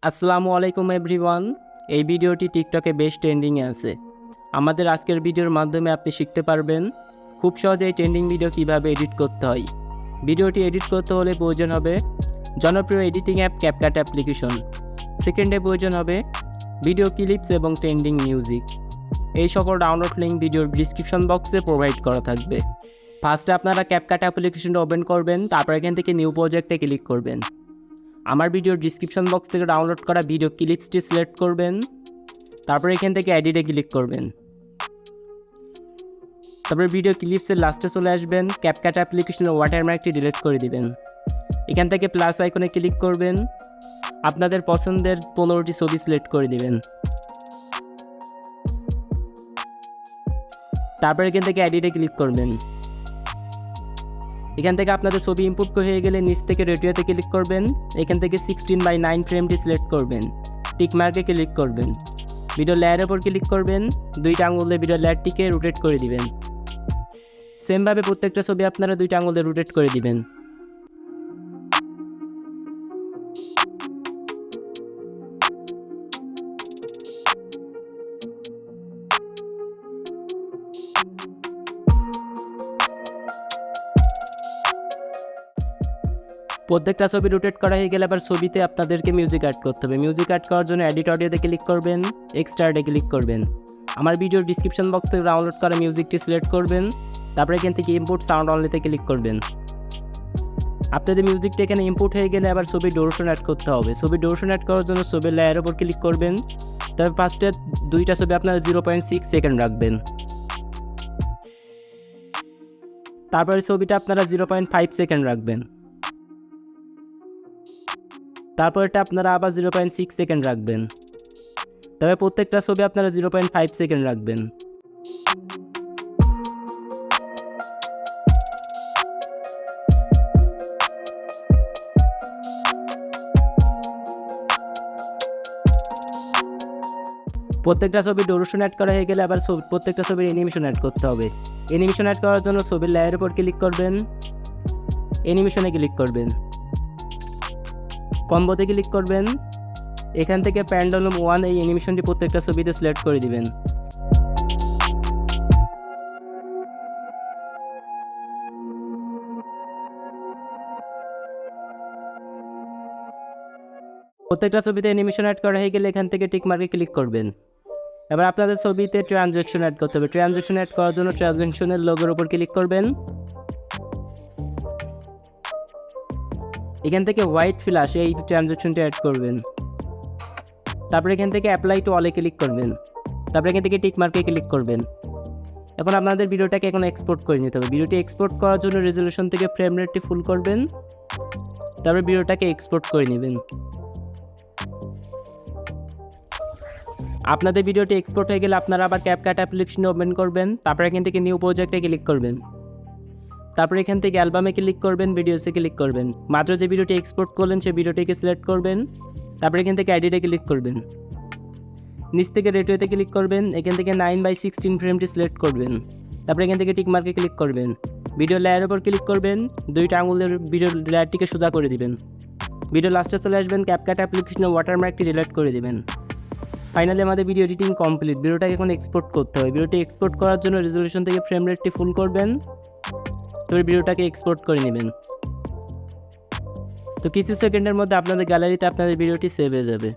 আসসালামু আলাইকুম এভরিওয়ান। এই ভিডিওটি টিকটকে বেশ ট্রেন্ডিংয়ে আছে। আমাদের আজকের ভিডিওর মাধ্যমে আপনি শিখতে পারবেন খুব সহজে এই ট্রেন্ডিং ভিডিও কিভাবে এডিট করতে হয়। ভিডিওটি এডিট করতে হলে প্রয়োজন হবে জনপ্রিয় এডিটিং অ্যাপ ক্যাপকাট অ্যাপ্লিকেশন। সেকেন্ডে প্রয়োজন হবে ভিডিও ক্লিপস এবং ট্রেন্ডিং মিউজিক। এই সকল ডাউনলোড লিঙ্ক ভিডিওর ডিসক্রিপশন বক্সে প্রোভাইড করা থাকবে। ফার্স্টে আপনারা ক্যাপকাট অ্যাপ্লিকেশনটা ওপেন করবেন, তারপর এখান থেকে নিউ প্রজেক্টে ক্লিক করবেন। আমার ভিডিওর ডিসক্রিপশন বক্স থেকে ডাউনলোড করা ভিডিও ক্লিপসটি সিলেক্ট করবেন, তারপর এখান থেকে এডিটে ক্লিক করবেন। তারপরে ভিডিও ক্লিপসের লাস্টে চলে আসবেন, ক্যাপকাট অ্যাপ্লিকেশনের ওয়াটারমার্কটি ডিলিট করে দিবেন। এখান থেকে প্লাস আইকনে ক্লিক করবেন, আপনাদের পছন্দের 15টি ছবি সিলেক্ট করে দিবেন। তারপর এখান থেকে এডিটে ক্লিক করবেন। এখান থেকে আপনাদের ছবি ইম্পোর্ট হয়ে গেলে নিচ থেকে রেডিওতে ক্লিক করবেন। এখান থেকে 16:9 ফ্রেমটি সিলেক্ট করবেন, টিক মার্কে ক্লিক করবেন, ভিডিও লেয়ারের উপর ক্লিক করবেন, দুইটা আঙুল দিয়ে ভিডিও লেয়ারটিকে রোটেট করে দিবেন। সেমভাবে প্রত্যেকটা ছবি আপনারা দুইটা আঙুল দিয়ে রোটেট করে দিবেন। প্রত্যেকটা ছবি রোটেট করা হয়ে গেলে আবার ছবিতে আপনাদেরকে মিউজিক অ্যাড করতে হবে। মিউজিক অ্যাড করার জন্য এডিট অডিওতে ক্লিক করবেন, এক্সট্রাতে ক্লিক করবেন। আমার ভিডিওর ডিসক্রিপশন বক্স থেকে ডাউনলোড করা মিউজিকটি সিলেক্ট করবেন, তারপরে এখান থেকে ইম্পোর্ট সাউন্ড অনলিতে ক্লিক করবেন। আপনাদের মিউজিকটা এখানে ইম্পোর্ট হয়ে গেলে আবার ছবির ডিউরেশন অ্যাড করতে হবে। ছবির ডিউরেশন অ্যাড করার জন্য ছবির লেয়ারের উপর ক্লিক করবেন, তারপর ফার্স্টে দুইটা ছবি আপনারা 0.6 সেকেন্ড রাখবেন। তারপরে ছবিটা আপনারা 0.5 সেকেন্ড রাখবেন। তারপর এটা আপনারা আবার 0.6 সেকেন্ড রাখবেন। তবে প্রত্যেকটা ছবি আপনারা 0.5 সেকেন্ড রাখবেন। প্রত্যেকটা ছবির ডিউরেশন অ্যাড করা হয়ে গেলে আবার প্রত্যেকটা ছবির অ্যানিমেশন অ্যাড করতে হবে। অ্যানিমেশন অ্যাড করার জন্য ছবির লেয়ারের উপর ক্লিক করবেন, অ্যানিমেশনে ক্লিক করবেন, কম্বোতে ক্লিক করবেন। এখান থেকে প্যান্ডেলুম 1 এই অ্যানিমেশনটি প্রত্যেকটা ছবিতে সিলেক্ট করে দিবেন। প্রত্যেকটা ছবিতে অ্যানিমেশন অ্যাড করা হয়ে গেলে এখান থেকে টিক মার্কে ক্লিক করবেন। এবার আপনাদের ছবিতে ট্রানজ্যাকশন অ্যাড করতে হবে। ট্রানজ্যাকশন অ্যাড করার জন্য ট্রানজ্যাকশনের লোগোর উপর ক্লিক করবেন। এখান থেকে হোয়াইট ফ্ল্যাশ এই ট্রানজ্যাকশনটি অ্যাড করবেন। তারপরে এখান থেকে অ্যাপ্লাই টু অলে ক্লিক করবেন। তারপরে এখান থেকে টিক মার্কে ক্লিক করবেন। এখন আপনাদের ভিডিওটাকে এখন এক্সপোর্ট করে নিতে হবে। ভিডিওটি এক্সপোর্ট করার জন্য রেজলিউশন থেকে ফ্রেম রেটটি ফুল করবেন, তারপরে ভিডিওটাকে এক্সপোর্ট করে নেবেন। আপনাদের ভিডিওটি এক্সপোর্ট হয়ে গেলে আপনারা আবার ক্যাপকাট অ্যাপ্লিকেশন ওপেন করবেন, তারপরে এখান থেকে নিউ প্রজেক্টে ক্লিক করবেন। তারপরে এখান থেকে অ্যালবামে ক্লিক করবেন, ভিডিওসে ক্লিক করবেন। মাত্র যে ভিডিওটি এক্সপোর্ট করলেন সেই ভিডিওটিকে সিলেক্ট করবেন, তারপরে এখান থেকে এডিটে ক্লিক করবেন। নিচ থেকে রেডিওতে ক্লিক করবেন, এখান থেকে 9:16 ফ্রেমটি সিলেক্ট করবেন, তারপরে এখান থেকে টিক মার্কে ক্লিক করবেন, ভিডিও লেয়ারের উপর ক্লিক করবেন, দুইটা আঙুলের ভিডিও লেয়ারটিকে সোজা করে দিবেন। ভিডিও লাস্টে চলে আসবেন, ক্যাপকাট অ্যাপ্লিকেশনের ওয়াটারমার্কটি ডিলিট করে দিবেন। ফাইনালি আমাদের ভিডিও এডিটিং কমপ্লিট। ভিডিওটাকে এখন এক্সপোর্ট করতে হবে। ভিডিওটি এক্সপোর্ট করার জন্য রেজলিউশন থেকে ফ্রেম রেটটি ফুল করবেন, তবে ভিডিওটাকে এক্সপোর্ট করে নেবেন। তো কিছু সেকেন্ডের মধ্যে আপনাদের গ্যালারিতে আপনাদের ভিডিওটি সেভ হয়ে যাবে।